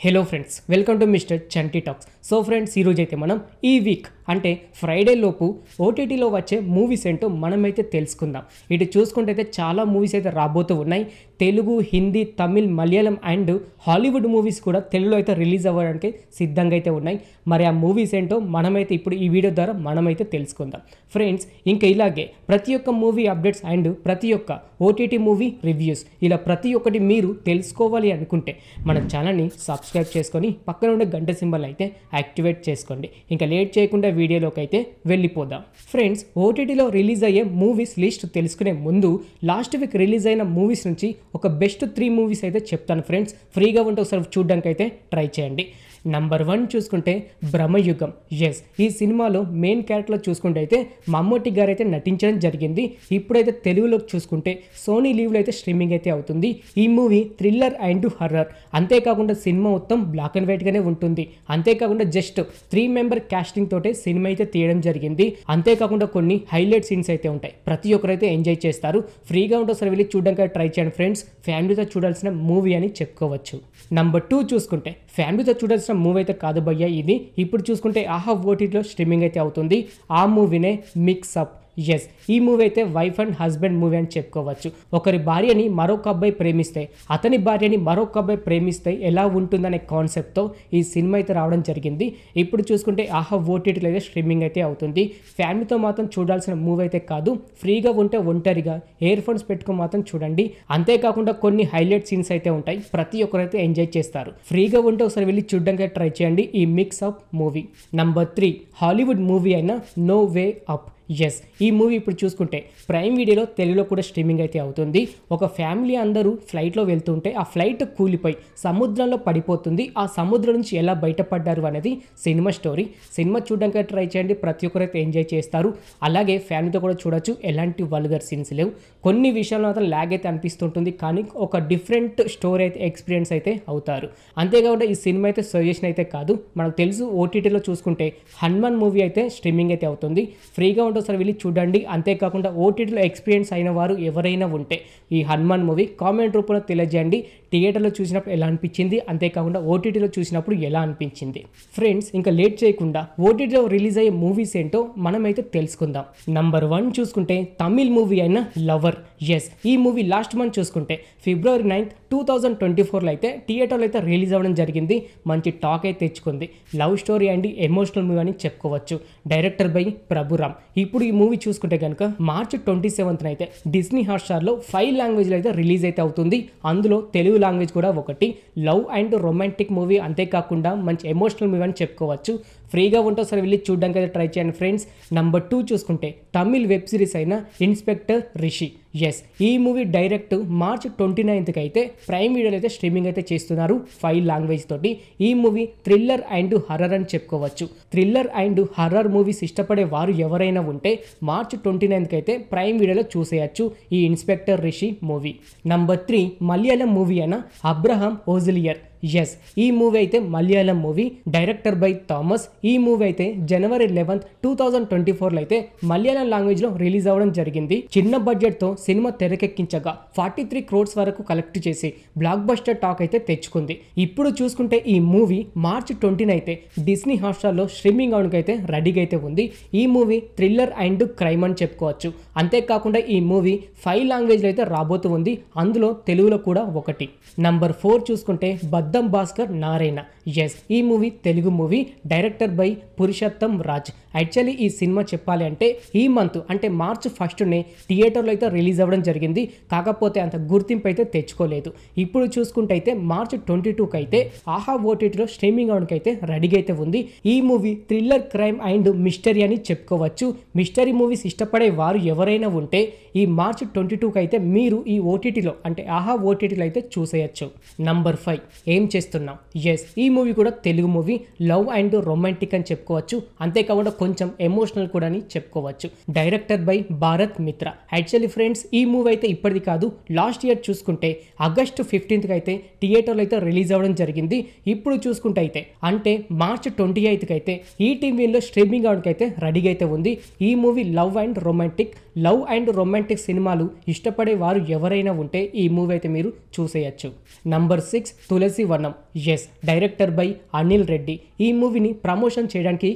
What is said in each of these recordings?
Hello friends, welcome to mister Chanti talks. So friends, ఈరోజు అయితే మనం ఈ వీక్ అంటే ఫ్రైడే లోపు ఓటీటీలో వచ్చే మూవీస్ ఏంటో మనమైతే తెలుసుకుందాం. ఇటు చూసుకుంటే అయితే చాలా మూవీస్ అయితే రాబోతూ ఉన్నాయి. Telugu, Hindi, Tamil, Malayalam and Hollywood movies కూడా తెలుగులో అయితే రిలీజ్ అవ్వడానికి సిద్ధంగా అయితే ఉన్నాయి. మరి ఆ మూవీస్ ఏంటో మనమైతే ఇప్పుడు ఈ వీడియో ద్వారా మనమైతే తెలుసుకుందాం. ఫ్రెండ్స్, ఇంకా ఇలాగే ప్రతి ఒక్క మూవీ అప్డేట్స్ అండ్ ప్రతి ఒక్క ఓటీటీ మూవీ రివ్యూస్ ఇలా ప్రతి ఒక్కటి మీరు తెలుసుకోవాలి అనుకుంటే మన ఛానల్ని సబ్స్క్రైబ్ చేసుకొని పక్కన ఉండే గంట సింబల్ అయితే యాక్టివేట్ చేసుకోండి. ఇంకా లేట్ చేయకుండా వీడియోలోకి అయితే వెళ్ళిపోదాం. ఫ్రెండ్స్, ఓటీటీలో రిలీజ్ అయ్యే మూవీస్ లిస్ట్ తెలుసుకునే ముందు లాస్ట్ వీక్ రిలీజ్ అయిన మూవీస్ నుంచి ఒక బెస్ట్ 3 మూవీస్ అయితే చెప్తాను. ఫ్రెండ్స్, ఫ్రీగా ఉంటే ఒకసారి చూడడానికి అయితే ట్రై చేయండి. నంబర్ 1 చూసుకుంటే బ్రహ్మయుగం. ఎస్, ఈ సినిమాలో మెయిన్ క్యారెక్టర్లో చూసుకుంటే అయితే మమ్మూటి గారు అయితే నటించడం జరిగింది. ఇప్పుడైతే తెలుగులో చూసుకుంటే సోనీ లీవ్లో అయితే స్ట్రీమింగ్ అయితే అవుతుంది. ఈ మూవీ థ్రిల్లర్ అండ్ హర్రర్. అంతేకాకుండా సినిమా మొత్తం బ్లాక్ అండ్ వైట్గానే ఉంటుంది. అంతేకాకుండా జస్ట్ 3 మెంబర్ కాస్టింగ్ తోటే సినిమా అయితే తీయడం జరిగింది. అంతేకాకుండా కొన్ని హైలైట్ సీన్స్ అయితే ఉంటాయి. ప్రతి ఒక్కరైతే ఎంజాయ్ చేస్తారు. ఫ్రీగా ఉంటే ఒకసారి వెళ్ళి చూడడానికి ట్రై చేయండి ఫ్రెండ్స్. ఫ్యామిలీతో చూడాల్సిన మూవీ అని చెప్పుకోవచ్చు. నంబర్ 2 చూసుకుంటే ఫ్యామిలీతో చూడాల్సిన మూవీ అయితే కాదు భయ్యా ఇది. ఇప్పుడు చూసుకుంటే ఆహా ఓటీటీలో స్ట్రీమింగ్ అయితే అవుతుంది. ఆ మూవీనే మిక్స్ అప్. ఎస్, ఈ మూవీ అయితే వైఫ్ అండ్ హస్బెండ్ మూవీ అని చెప్పుకోవచ్చు. ఒకరి భార్యని మరొక అబ్బాయి ప్రేమిస్తే, అతని భార్యని మరొక అబ్బాయి ప్రేమిస్తే ఎలా ఉంటుందనే కాన్సెప్ట్తో ఈ సినిమా అయితే రావడం జరిగింది. ఇప్పుడు చూసుకుంటే ఆహా ఓటీటీలో అయితే స్ట్రీమింగ్ అయితే అవుతుంది. ఫ్యామిలీతో మాత్రం చూడాల్సిన మూవీ అయితే కాదు. ఫ్రీగా ఉంటే ఒంటరిగా ఇయర్ ఫోన్స్ పెట్టుకుని మాత్రం చూడండి. అంతేకాకుండా కొన్ని హైలైట్ సీన్స్ అయితే ఉంటాయి. ప్రతి ఒక్కరైతే ఎంజాయ్ చేస్తారు. ఫ్రీగా ఉంటే ఒకసారి వెళ్ళి చూడడానికి ట్రై చేయండి ఈ mix up movie. Number 3 Hollywood movie అయిన నో వే అప్. ఎస్, ఈ మూవీ ఇప్పుడు చూసుకుంటే ప్రైమ్ వీడియోలో తెలుగులో కూడా స్ట్రీమింగ్ అయితే అవుతుంది. ఒక ఫ్యామిలీ అందరూ ఫ్లైట్లో వెళ్తుంటే ఆ ఫ్లైట్ కూలిపోయి సముద్రంలో పడిపోతుంది. ఆ సముద్రం నుంచి ఎలా బయటపడ్డారు అనేది సినిమా స్టోరీ. సినిమా చూడడానికి ట్రై చేయండి. ప్రతి ఒక్కరైతే ఎంజాయ్ చేస్తారు. అలాగే ఫ్యామిలీతో కూడా చూడొచ్చు. ఎలాంటి వల్గర్ సీన్స్ లేవు. కొన్ని విషయాల్లో మాత్రం ల్యాగ్ అయితే అనిపిస్తుంటుంది, కానీ ఒక డిఫరెంట్ స్టోరీ అయితే ఎక్స్పీరియన్స్ అయితే అవుతారు. అంతేకాకుండా ఈ సినిమా అయితే సజెషన్ అయితే కాదు. మనకు తెలుసు ఓటీటీలో చూసుకుంటే హనుమాన్ మూవీ అయితే స్ట్రీమింగ్ అయితే అవుతుంది. ఫ్రీగా ఒకసారి వెళ్ళి చూడండి. అంతేకాకుండా ఓటీటీలో ఎక్స్పీరియన్స్ అయిన వారు ఎవరైనా ఉంటే ఈ హనుమాన్ మూవీ కామెంట్ రూపంలో తెలియజేయండి. థియేటర్లో చూసినప్పుడు ఎలా అనిపించింది, అంతేకాకుండా ఓటీటీలో చూసినప్పుడు ఎలా అనిపించింది. ఫ్రెండ్స్, ఇంకా లేట్ చేయకుండా ఓటీటీలో రిలీజ్ అయ్యే మూవీస్ ఏంటో మనమైతే తెలుసుకుందాం. నంబర్ 1 చూసుకుంటే తమిళ్ మూవీ అయిన లవర్. ఎస్, ఈ మూవీ లాస్ట్ మంత్ చూసుకుంటే February 9, 2024లో అయితే థియేటర్లో అయితే రిలీజ్ అవ్వడం జరిగింది. మంచి టాక్ అయితే తెచ్చుకుంది. Love story and emotional movie అని చెప్పుకోవచ్చు. Director by Prabhuram. ఇప్పుడు ఈ మూవీ చూసుకుంటే కనుక March 27న అయితే డిస్నీ హాట్స్టార్లో 5 లాంగ్వేజ్లో అయితే రిలీజ్ అయితే అవుతుంది. అందులో తెలుగు లాంగ్వేజ్ కూడా ఒకటి. లవ్ అండ్ రొమాంటిక్ మూవీ, అంతేకాకుండా మంచి ఎమోషనల్ మూవీ అని చెప్పుకోవచ్చు. ఫ్రీగా ఉంటే ఒకసారి వెళ్ళి చూడడానికి అయితే ట్రై చేయండి ఫ్రెండ్స్. నంబర్ 2 చూసుకుంటే తమిళ్ వెబ్ సిరీస్ అయిన ఇన్స్పెక్టర్ రిషి. ఎస్, ఈ మూవీ డైరెక్ట్ March 29కి అయితే ప్రైమ్ వీడియోలో అయితే స్ట్రీమింగ్ అయితే చేస్తున్నారు 5 లాంగ్వేజ్ తోటి. ఈ మూవీ థ్రిల్లర్ అండ్ హర్రర్ అని చెప్పుకోవచ్చు. థ్రిల్లర్ అండ్ హర్రర్ మూవీస్ ఇష్టపడే వారు ఎవరైనా ఉంటే March 29కి అయితే ప్రైమ్ వీడియోలో చూసేయచ్చు ఈ inspector Rishi movie. Number 3 Malayalam movie అయిన అబ్రహాం ఓజిలియర్. ఎస్, ఈ మూవీ అయితే Malayalam movie. Director by Thomas. ఈ మూవీ అయితే January 11, 2024లో అయితే మలయాళం లాంగ్వేజ్ లో రిలీజ్ అవ్వడం జరిగింది. చిన్న బడ్జెట్ తో సినిమా తెరకెక్కించగా 43 crores వరకు కలెక్ట్ చేసి బ్లాక్ బస్టర్ టాక్ అయితే తెచ్చుకుంది. ఇప్పుడు చూసుకుంటే ఈ మూవీ March 20 అయితే డిస్నీ హాట్స్టార్ లో స్ట్రీమింగ్ అవడానికి అయితే రెడీగా అయితే ఉంది. ఈ మూవీ థ్రిల్లర్ అండ్ క్రైమ్ అని చెప్పుకోవచ్చు. అంతేకాకుండా ఈ మూవీ 5 లాంగ్వేజ్ లో అయితే రాబోతూ ఉంది. అందులో తెలుగులో కూడా ఒకటి. నంబర్ 4 చూసుకుంటే బద్దం భాస్కర్ నారాయణ. ఎస్, ఈ movie Telugu movie. Director by Purushottam Raj. Actually ఈ సినిమా చెప్పాలి అంటే ఈ మంత్ అంటే March 1నే థియేటర్లో అయితే రిలీజ్ అవ్వడం జరిగింది. కాకపోతే అంత గుర్తింపు అయితే తెచ్చుకోలేదు. ఇప్పుడు చూసుకుంటే అయితే March 22కి అయితే ఆహా ఓటీటీలో స్ట్రీమింగ్ అవడానికి అయితే రెడీగా అయితే ఉంది. ఈ movie thriller, crime and mystery అని చెప్పుకోవచ్చు. మిస్టరీ మూవీస్ ఇష్టపడే వారు ఎవరైనా ఉంటే ఈ March 22కి అయితే మీరు ఈ ఓటీటీలో అంటే ఆహా ఓటీటీలో అయితే చూసేయచ్చు. నంబర్ 5 ఏం చేస్తున్నాం. ఎస్, ఈ మూవీ కూడా Telugu movie. Love and romantic అని చెప్పుకోవచ్చు. అంతేకాకుండా కొంచెం ఎమోషనల్ కూడా అని చెప్పుకోవచ్చు. డైరెక్టర్ బై భారత్ మిత్ర. యాక్చువల్లీ ఫ్రెండ్స్, ఈ మూవీ అయితే ఇప్పటిది కాదు. లాస్ట్ ఇయర్ చూసుకుంటే August 15కి అయితే థియేటర్లో అయితే రిలీజ్ అవ్వడం జరిగింది. ఇప్పుడు చూసుకుంటే అయితే అంటే March 28కి అయితే ఈటీవీలో స్ట్రీమింగ్ అవడానికి అయితే రెడీగా అయితే ఉంది. ఈ మూవీ లవ్ అండ్ రొమాంటిక్ సినిమాలు ఇష్టపడే వారు ఎవరైనా ఉంటే ఈ మూవీ అయితే మీరు చూసేయచ్చు. Number 6 Tulasi Vanam. Yes, director by Anil Reddy. ఈ మూవీని ప్రమోషన్ చేయడానికి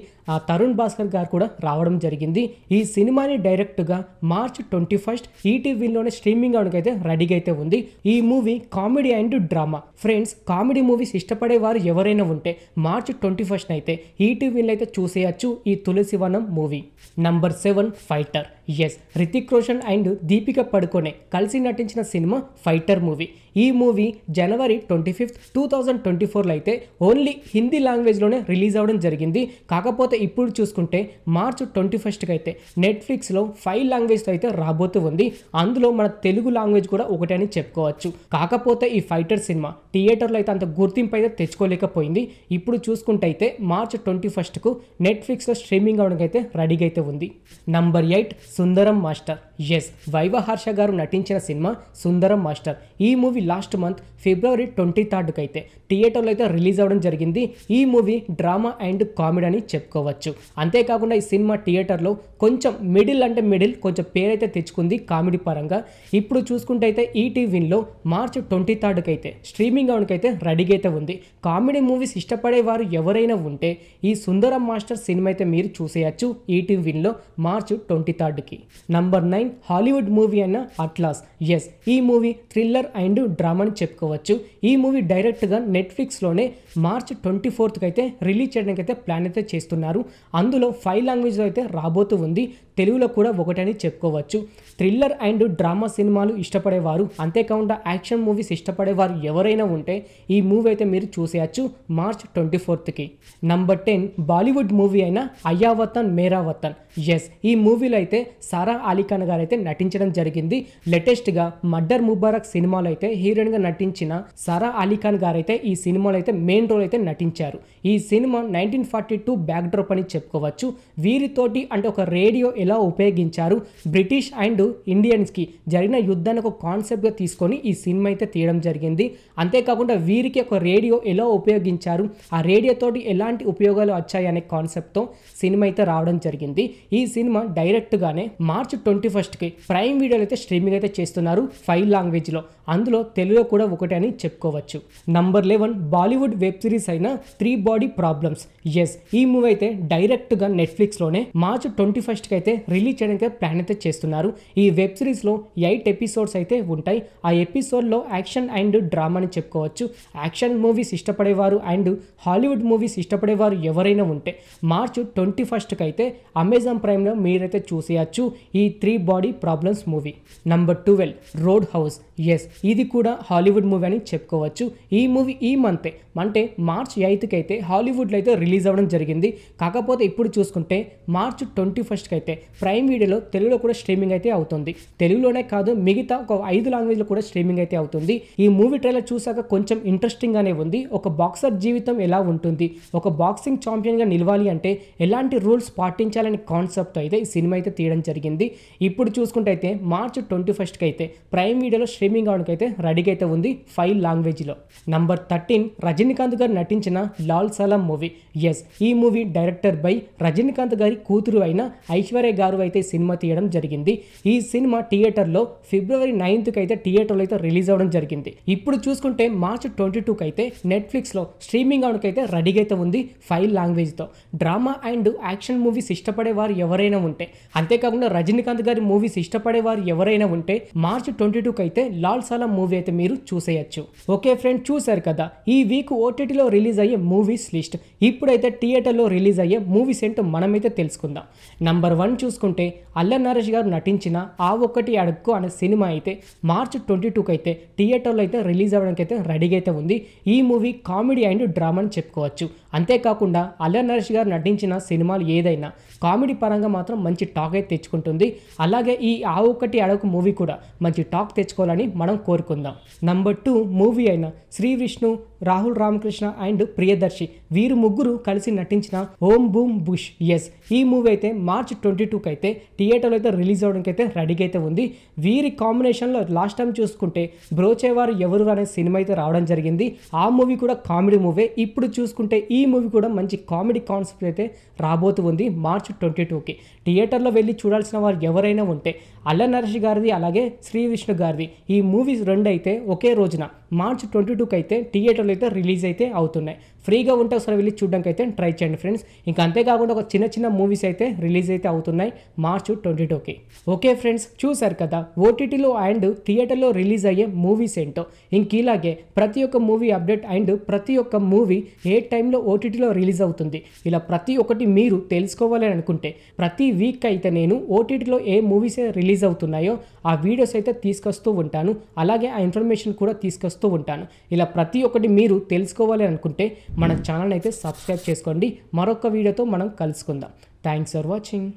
తరుణ్ భాస్కర్ గారు కూడా రావడం జరిగింది. ఈ సినిమాని డైరెక్ట్గా మార్చ్ 21 ఈటీవీలోనే స్ట్రీమింగ్ అవడానికైతే రెడీగా అయితే ఉంది. ఈ movie comedy and drama. Friends, comedy movies ఇష్టపడే వారు ఎవరైనా ఉంటే మార్చ్ 21 అయితే ఈటీవీలో అయితే చూసేయచ్చు ఈ Tulasivanam movie. Number 7 Fighter. Yes, Hrithik Roshan and Deepika Padukone కలిసి నటించిన సినిమా ఫైటర్ మూవీ. ఈ మూవీ జనవరి 25, 2024లో అయితే ఓన్లీ హిందీ లాంగ్వేజ్లోనే రిలీజ్ అవ్వడం జరిగింది. కాకపోతే ఇప్పుడు చూసుకుంటే మార్చ్ 21కి అయితే నెట్ఫ్లిక్స్లో 5 లాంగ్వేజ్తో అయితే రాబోతూ ఉంది. అందులో మన తెలుగు లాంగ్వేజ్ కూడా ఒకటే అని చెప్పుకోవచ్చు. కాకపోతే ఈ ఫైటర్ సినిమా థియేటర్లో అయితే అంత గుర్తింపు అయితే తెచ్చుకోలేకపోయింది. ఇప్పుడు చూసుకుంటే అయితే మార్చ్ 21కు నెట్ఫ్లిక్స్లో స్ట్రీమింగ్ అవడానికి అయితే రెడీగా అయితే ఉంది. నంబర్ 8 సుందరం మాస్టర్. ఎస్, వైవా హర్ష గారు నటించిన సినిమా సుందరం మాస్టర్. ఈ మూవీ లాస్ట్ మంత్ ఫిబ్రవరి 23కి అయితే థియేటర్లో అయితే రిలీజ్ అవ్వడం జరిగింది. ఈ మూవీ డ్రామా అండ్ కామెడీ అని చెప్పుకోవచ్చు. అంతేకాకుండా ఈ సినిమా థియేటర్లో కొంచెం మిడిల్ కొంచెం పేరైతే తెచ్చుకుంది కామెడీ పరంగా. ఇప్పుడు చూసుకుంటే అయితే ఈటీవీలో మార్చ్ 23కి అయితే స్ట్రీమింగ్ అవడానికైతే రెడీగా అయితే ఉంది. కామెడీ మూవీస్ ఇష్టపడే వారు ఎవరైనా ఉంటే ఈ సుందరం మాస్టర్ సినిమా అయితే మీరు చూసేయచ్చు ఈటీవీలో మార్చ్ 23కి. నంబర్ 9 హాలీవుడ్ మూవీ అయిన అట్లాస్. ఎస్, ఈ మూవీ థ్రిల్లర్ అండ్ డ్రామా అని చెప్పుకోవచ్చు. ఈ మూవీ డైరెక్ట్గా నెట్ఫ్లిక్స్లోనే మార్చ్ 24కి అయితే రిలీజ్ చేయడానికి అయితే ప్లాన్ అయితే చేస్తున్నారు. అందులో 5 లాంగ్వేజ్లో అయితే రాబోతూ ఉంది. తెలుగులో కూడా ఒకటని చెప్పుకోవచ్చు. థ్రిల్లర్ అండ్ డ్రామా సినిమాలు ఇష్టపడేవారు, అంతేకాకుండా యాక్షన్ మూవీస్ ఇష్టపడేవారు ఎవరైనా ఉంటే ఈ మూవీ అయితే మీరు చూసేయచ్చు మార్చ్ 24కి. నంబర్ 10 బాలీవుడ్ మూవీ అయిన అయా వతన్ మేరా వతన్. ఎస్, ఈ మూవీలో అయితే సారా అలీ ఖాన్ గారు అయితే నటించడం జరిగింది. లేటెస్ట్గా మర్డర్ ముబారక్ సినిమాలో అయితే హీరోయిన్గా నటించిన సారా అలీ ఖాన్ గారు అయితే ఈ సినిమాలో అయితే మెయిన్ రోల్ అయితే నటించారు. ఈ సినిమా 1942 బ్యాక్ డ్రాప్ అని చెప్పుకోవచ్చు. వీరితోటి అంటే ఒక రేడియో ఎలా ఉపయోగించారు, బ్రిటిష్ అండ్ ఇండియన్స్కి జరిగిన యుద్ధాన్ని ఒక కాన్సెప్ట్గా తీసుకొని ఈ సినిమా అయితే తీయడం జరిగింది. అంతేకాకుండా వీరికి ఒక రేడియో ఎలా ఉపయోగించారు, ఆ రేడియోతోటి ఎలాంటి ఉపయోగాలు వచ్చాయి అనే కాన్సెప్ట్తో సినిమా అయితే రావడం జరిగింది. ఈ సినిమా డైరెక్ట్గానే మార్చ్ 21కి ప్రైమ్ వీడియోలో అయితే స్ట్రీమింగ్ అయితే చేస్తున్నారు 5 లాంగ్వేజ్లో. అందులో తెలుగులో కూడా ఒకటే అని చెప్పుకోవచ్చు. నంబర్ 11 బాలీవుడ్ వెబ్ సిరీస్ అయిన 3 బాడీ ప్రాబ్లమ్స్. ఎస్, ఈ మూవీ అయితే డైరెక్ట్గా నెట్ఫ్లిక్స్లోనే మార్చ్ 21కి అయితే రిలీజ్ చేయడానికి ప్లాన్ అయితే చేస్తున్నారు. ఈ వెబ్ సిరీస్లో 8 ఎపిసోడ్స్ అయితే ఉంటాయి. ఆ ఎపిసోడ్లో యాక్షన్ అండ్ డ్రామా అని చెప్పుకోవచ్చు. యాక్షన్ మూవీస్ ఇష్టపడేవారు అండ్ హాలీవుడ్ మూవీస్ ఇష్టపడేవారు ఎవరైనా ఉంటే మార్చ్ 21కి అయితే అమెజాన్ ప్రైమ్లో మీరైతే చూసేయచ్చు ఈ 3 body problems movie. Number 12 road house. Yes, ఇది కూడా హాలీవుడ్ మూవీ అని చెప్పుకోవచ్చు. ఈ మూవీ ఈ మంతే అంటే మార్చ్ 8కి అయితే హాలీవుడ్లో అయితే రిలీజ్ అవ్వడం జరిగింది. కాకపోతే ఇప్పుడు చూసుకుంటే మార్చ్ 21కి అయితే ప్రైమ్ వీడియోలో తెలుగులో కూడా స్ట్రీమింగ్ అయితే అవుతుంది. తెలుగులోనే కాదు, మిగతా ఒక 5 లాంగ్వేజ్లో కూడా స్ట్రీమింగ్ అయితే అవుతుంది. ఈ మూవీ ట్రైలర్ చూసాక కొంచెం ఇంట్రెస్టింగ్గానే ఉంది. ఒక బాక్సర్ జీవితం ఎలా ఉంటుంది, ఒక బాక్సింగ్ ఛాంపియన్గా నిలవాలి అంటే ఎలాంటి రూల్స్ పాటించాలని కాన్సెప్ట్ అయితే ఈ సినిమా అయితే తీయడం జరిగింది. ఇప్పుడు చూసుకుంటే అయితే మార్చ్ 21కి అయితే ప్రైమ్ వీడియోలో స్ట్రీమింగ్ అవడానికి అయితే రెడీగా అయితే ఉంది 5 లాంగ్వేజ్లో. నంబర్ 13 రజనీకాంత్ గారు నటించిన లాల్ సలాం మూవీ. ఎస్, ఈ మూవీ డైరెక్టర్ బై రజనీకాంత్ గారి కూతురు అయిన ఐశ్వర్య గారు అయితే సినిమా తీయడం జరిగింది. ఈ సినిమా థియేటర్లో ఫిబ్రవరి 9కి అయితే థియేటర్లో అయితే రిలీజ్ అవ్వడం జరిగింది. ఇప్పుడు చూసుకుంటే మార్చ్ 22కి అయితే నెట్ఫ్లిక్స్లో స్ట్రీమింగ్ అవడానికి అయితే రెడీగా అయితే ఉంది 5 లాంగ్వేజ్తో. డ్రామా అండ్ యాక్షన్ మూవీస్ ఇష్టపడే వారు ఎవరైనా ఉంటే, అంతేకాకుండా రజనీకాంత్ గారి మూవీస్ ఇష్టపడే వారు ఎవరైనా ఉంటే మార్చ్ 22కి అయితే లాల్ సలాం మూవీ అయితే మీరు చూసేయచ్చు. ఓకే ఫ్రెండ్, చూసారు కదా ఈ వీక్ ఓటీటీలో రిలీజ్ అయ్యే మూవీస్ లిస్ట్. ఇప్పుడైతే థియేటర్లో రిలీజ్ అయ్యే మూవీస్ ఏంటో మనమైతే తెలుసుకుందాం. నంబర్ 1 చూసుకుంటే అల్లరి నరేష్ గారు నటించిన ఆ ఒక్కటి అడుక్కు అనే సినిమా అయితే మార్చ్ 22కి అయితే థియేటర్లో అయితే రిలీజ్ అవ్వడానికి అయితే రెడీగా అయితే ఉంది. ఈ మూవీ కామెడీ అండ్ డ్రామా అని చెప్పుకోవచ్చు. అంతేకాకుండా అల్లరి నరేష్ గారు నటించిన సినిమాలు ఏదైనా కామెడీ పరంగా మాత్రం మంచి టాక్ అయితే తెచ్చుకుంటుంది. అలాగే ఈ ఆ ఒక్కటి అడుగు మూవీ కూడా మంచి టాక్ తెచ్చుకోవాలని మనం కోరుకుందాం. నంబర్ 2 మూవీ అయిన శ్రీ విష్ణు, రాహుల్ రామకృష్ణ అండ్ ప్రియదర్శి వీరు ముగ్గురు కలిసి నటించిన ఓం బూమ్ బుష్. ఎస్, ఈ మూవీ అయితే మార్చ్ 22కి అయితే థియేటర్లో అయితే రిలీజ్ అవ్వడానికి అయితే రెడీగా అయితే ఉంది. వీరి కాంబినేషన్లో లాస్ట్ టైం చూసుకుంటే బ్రోచేవారు ఎవరు అనే సినిమా అయితే రావడం జరిగింది. ఆ మూవీ కూడా కామెడీ మూవీ. ఇప్పుడు చూసుకుంటే ఈ మూవీ కూడా మంచి కామెడీ కాన్సెప్ట్ అయితే రాబోతూ ఉంది మార్చ్ 22కి. థియేటర్లో వెళ్ళి చూడాల్సిన వారు ఎవరైనా ఉంటే అల్ల నరేష్ గారిది అలాగే శ్రీ విష్ణు గారిది ఈ మూవీస్ రెండు అయితే ఒకే రోజున మార్చ్ 22కి అయితే థియేటర్లో అయితే రిలీజ్ అయితే అవుతున్నాయి. ఫ్రీగా ఉంటే ఒకసారి వెళ్ళి చూడడానికి అయితే ట్రై చేయండి ఫ్రెండ్స్. ఇంకా అంతేకాకుండా ఒక చిన్న మూవీస్ అయితే రిలీజ్ అయితే అవుతున్నాయి మార్చ్ 22కి. ఓకే ఫ్రెండ్స్, చూసారు కదా ఓటీటీలో అండ్ థియేటర్లో రిలీజ్ అయ్యే మూవీస్ ఏంటో. ఇంక ఇలాగే ప్రతి ఒక్క మూవీ అప్డేట్ అండ్ ప్రతి ఒక్క మూవీ ఏ టైంలో ఓటీటీలో రిలీజ్ అవుతుంది ఇలా ప్రతి ఒక్కటి మీరు తెలుసుకోవాలని అనుకుంటే ప్రతి వీక్ అయితే నేను ఓటీటీలో ఏ మూవీస్ రిలీజ్ అవుతున్నాయో ఆ వీడియోస్ అయితే తీసుకొస్తూ ఉంటాను. అలాగే ఆ ఇన్ఫర్మేషన్ కూడా తీసుకొస్తూ ఉంటాను. ఇలా ప్రతి ఒక్కటి మీరు తెలుసుకోవాలి అనుకుంటే మన ఛానల్ అయితే సబ్స్క్రైబ్ చేసుకోండి. మరొక వీడియోతో మనం కలుసుకుందాం. Thanks for watching.